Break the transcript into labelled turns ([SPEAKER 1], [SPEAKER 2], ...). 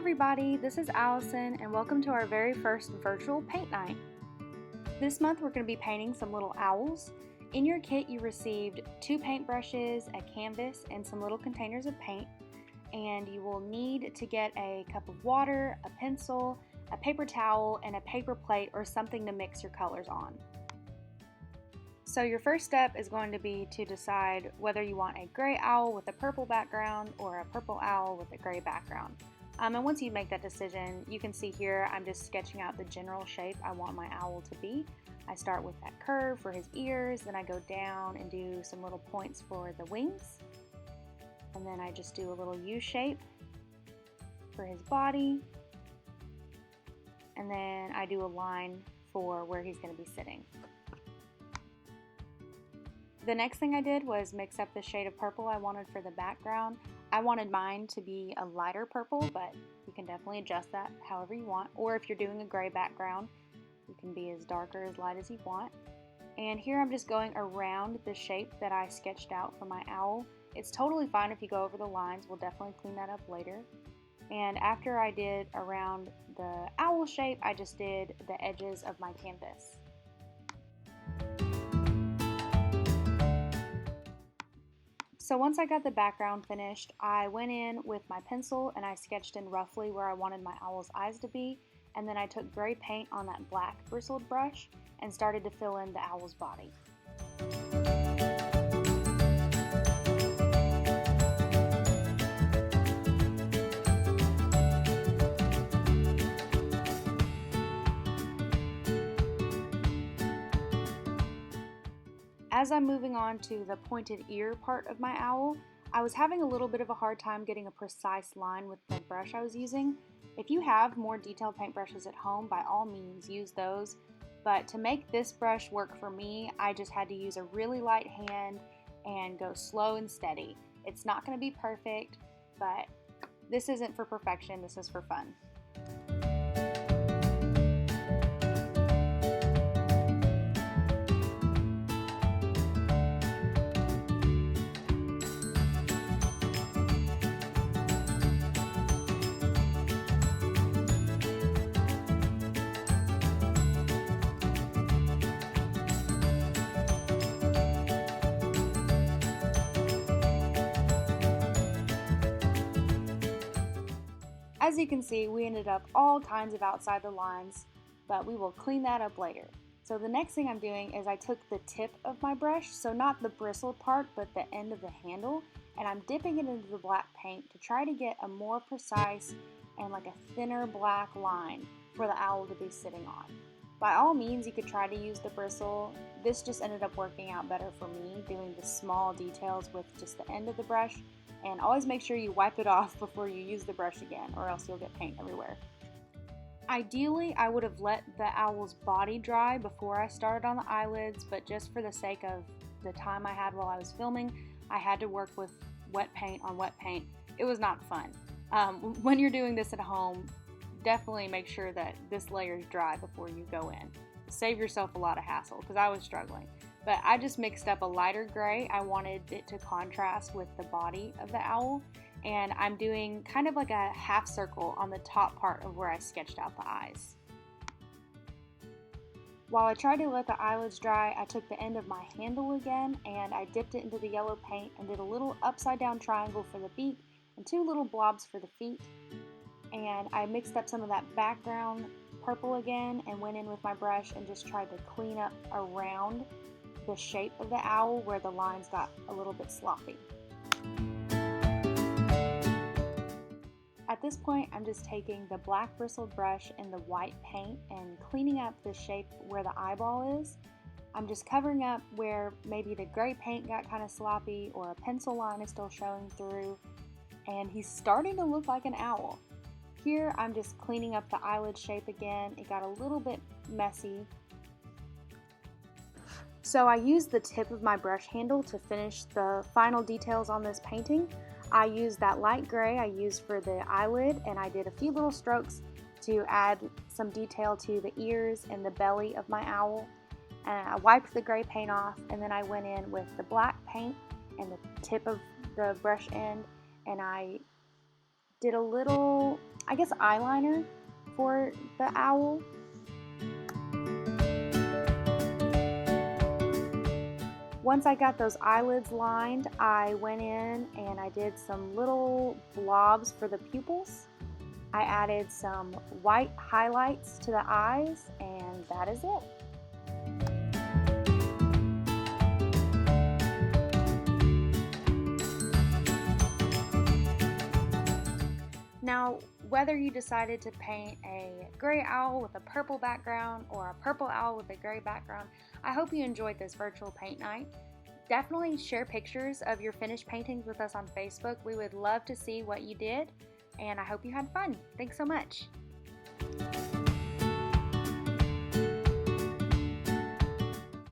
[SPEAKER 1] everybody, this is Allison and welcome to our very first virtual paint night. This month we're going to be painting some little owls. In your kit you received 2 paintbrushes, a canvas, and some little containers of paint. And you will need to get a cup of water, a pencil, a paper towel, and a paper plate or something to mix your colors on. So your first step is going to be to decide whether you want a gray owl with a purple background or a purple owl with a gray background. And once you make that decision, you can see here I'm just sketching out the general shape I want my owl to be. I start with that curve for his ears, then I go down and do some little points for the wings. And then I just do a little U shape for his body. And then I do a line for where he's going to be sitting. The next thing I did was mix up the shade of purple I wanted for the background. I wanted mine to be a lighter purple, but you can definitely adjust that however you want. Or if you're doing a gray background, you can be as dark or as light as you want. And here I'm just going around the shape that I sketched out for my owl. It's totally fine if you go over the lines. We'll definitely clean that up later. And after I did around the owl shape, I just did the edges of my canvas. So once I got the background finished, I went in with my pencil and I sketched in roughly where I wanted my owl's eyes to be, and then I took gray paint on that black bristled brush and started to fill in the owl's body. As I'm moving on to the pointed ear part of my owl, I was having a little bit of a hard time getting a precise line with the brush I was using. If you have more detailed paintbrushes at home, by all means use those. But to make this brush work for me, I just had to use a really light hand and go slow and steady. It's not going to be perfect, but this isn't for perfection, this is for fun. As you can see, we ended up all kinds of outside the lines, but we will clean that up later. So the next thing I'm doing is I took the tip of my brush, so not the bristled part, but the end of the handle, and I'm dipping it into the black paint to try to get a more precise and like a thinner black line for the owl to be sitting on. By all means, you could try to use the bristle. This just ended up working out better for me, doing the small details with just the end of the brush. And always make sure you wipe it off before you use the brush again, or else you'll get paint everywhere. Ideally, I would have let the owl's body dry before I started on the eyelids, but just for the sake of the time I had while I was filming, I had to work with wet paint on wet paint. It was not fun. When you're doing this at home, definitely make sure that this layer is dry before you go in. Save yourself a lot of hassle, because I was struggling. But I just mixed up a lighter gray. I wanted it to contrast with the body of the owl. And I'm doing kind of like a half circle on the top part of where I sketched out the eyes. While I tried to let the eyelids dry, I took the end of my handle again and I dipped it into the yellow paint and did a little upside down triangle for the beak and 2 little blobs for the feet. And I mixed up some of that background purple again and went in with my brush and just tried to clean up around the shape of the owl where the lines got a little bit sloppy. At this point, I'm just taking the black bristled brush and the white paint and cleaning up the shape where the eyeball is. I'm just covering up where maybe the gray paint got kind of sloppy or a pencil line is still showing through, and he's starting to look like an owl. Here, I'm just cleaning up the eyelid shape again. It got a little bit messy. So I used the tip of my brush handle to finish the final details on this painting. I used that light gray I used for the eyelid, and I did a few little strokes to add some detail to the ears and the belly of my owl. And I wiped the gray paint off, and then I went in with the black paint and the tip of the brush end, and I did a little I guess, eyeliner for the owl. Once I got those eyelids lined, I went in and I did some little blobs for the pupils. I added some white highlights to the eyes, and that is it. Now, whether you decided to paint a gray owl with a purple background or a purple owl with a gray background, I hope you enjoyed this virtual paint night. Definitely share pictures of your finished paintings with us on Facebook. We would love to see what you did, and I hope you had fun. Thanks so much.